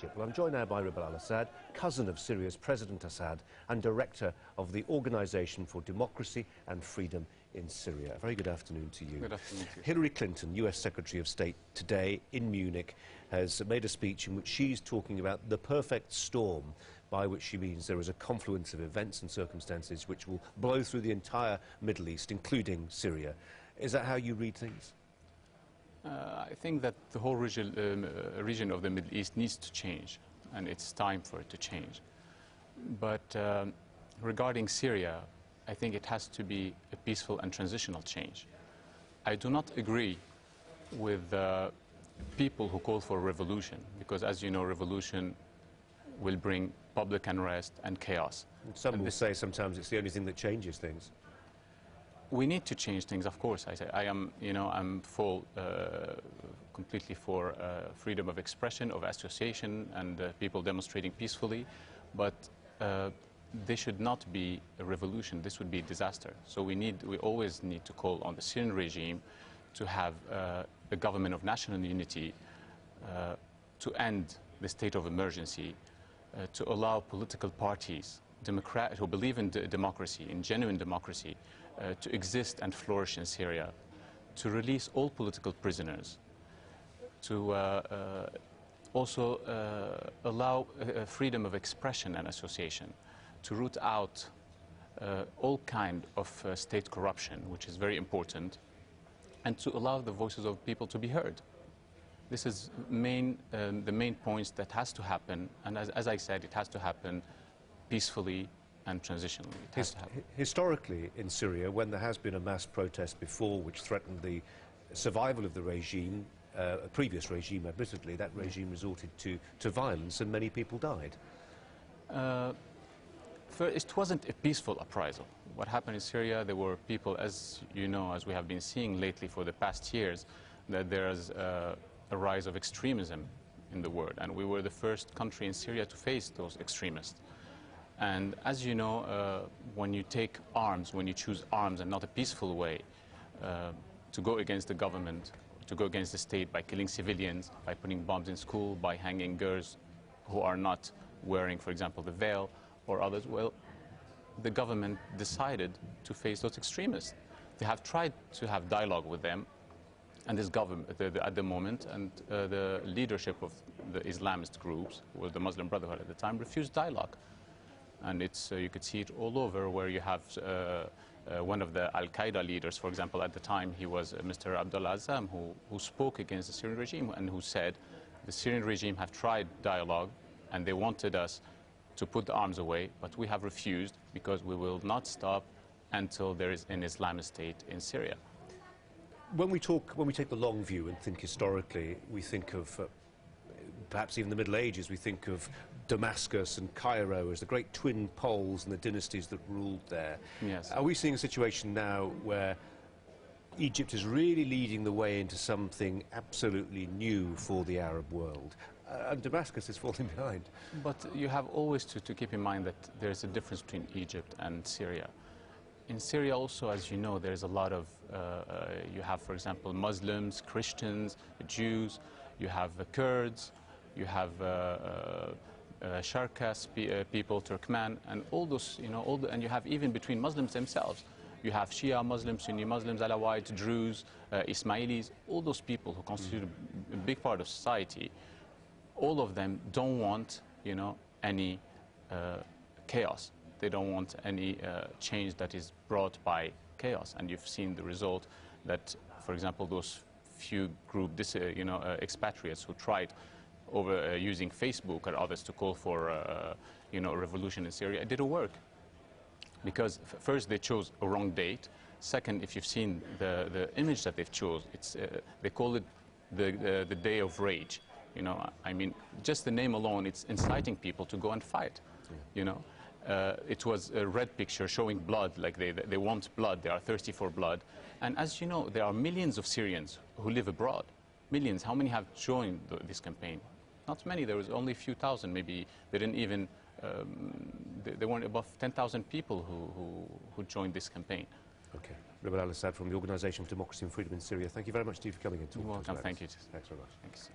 Egypt. Well, I'm joined now by Ribal Al Assad, cousin of Syria's President Assad and director of the Organisation for Democracy and Freedom in Syria. A very good afternoon to you. Good afternoon to you. Hillary Clinton, US Secretary of State, today in Munich has made a speech in which she's talking about the perfect storm, by which she means there is a confluence of events and circumstances which will blow through the entire Middle East, including Syria. Is that how you read things? I think that the whole region of the Middle East needs to change, and it's time for it to change. But regarding Syria, I think it has to be a peaceful and transitional change. I do not agree with people who call for revolution, because as you know, revolution will bring public unrest and chaos. Some will say sometimes it's the only thing that changes things. We need to change things, of course. I am, I'm completely for freedom of expression, of association, and people demonstrating peacefully. But they should not be a revolution. This would be a disaster. So we always need to call on the Syrian regime to have a government of national unity, to end the state of emergency, to allow political parties who believe in democracy, in genuine democracy, to exist and flourish in Syria, to release all political prisoners, to also allow freedom of expression and association, to root out all kind of state corruption, which is very important, and to allow the voices of people to be heard. This is the main points that has to happen, and as I said, it has to happen peacefully and transitionally. It has to happen. Historically in Syria, when there has been a mass protest before which threatened the survival of the regime, a previous regime admittedly, that regime resorted to violence and many people died. It wasn't a peaceful uprisal. What happened in Syria, there were people, as you know, as we have been seeing lately for the past years, that there is a rise of extremism in the world, and we were the first country in Syria to face those extremists. And as you know, when you take arms, when you choose arms and not a peaceful way to go against the government, to go against the state by killing civilians, by putting bombs in school, by hanging girls who are not wearing, for example, the veil or others, well, the government decided to face those extremists. They have tried to have dialogue with them, and this government, at the moment, and the leadership of the Islamist groups, who was the Muslim Brotherhood at the time, refused dialogue. And you could see it all over, where you have one of the Al-Qaeda leaders, for example, at the time, he was Mr. Abdullah Azzam, who spoke against the Syrian regime and who said the Syrian regime have tried dialogue and they wanted us to put the arms away, but we have refused because we will not stop until there is an Islamist state in Syria. When we take the long view and think historically, we think of perhaps even the Middle Ages, we think of Damascus and Cairo as the great twin poles and the dynasties that ruled there. Yes. Are we seeing a situation now where Egypt is really leading the way into something absolutely new for the Arab world, and Damascus is falling behind? But you have always to keep in mind that there's a difference between Egypt and Syria. In Syria also, as you know, there's a lot of, you have, for example, Muslims, Christians, Jews, you have Kurds, you have Sharkas people, Turkmen, and all those, and you have even between Muslims themselves. You have Shia Muslims, Sunni Muslims, Alawites, Druze, Ismailis, all those people who constitute a big part of society. All of them don't want, any chaos. They don't want any change that is brought by chaos. And you've seen the result that, for example, those few expatriates who tried over using Facebook or others to call for, a revolution in Syria, it didn't work. Because first they chose a wrong date. Second, if you've seen the image that they've chosen, they call it the day of rage. I mean, just the name alone, it's inciting people to go and fight. It was a red picture showing blood, like they want blood, they are thirsty for blood. And as you know, there are millions of Syrians who live abroad. Millions. How many have joined this campaign? Not many. There was only a few thousand. Maybe they didn't even, there weren't above 10,000 people who joined this campaign. Okay. Ribal Al Assad from the Organisation for Democracy and Freedom in Syria. Thank you very much, Steve, for coming in. You're welcome. Thank you. Thanks very much. Thanks.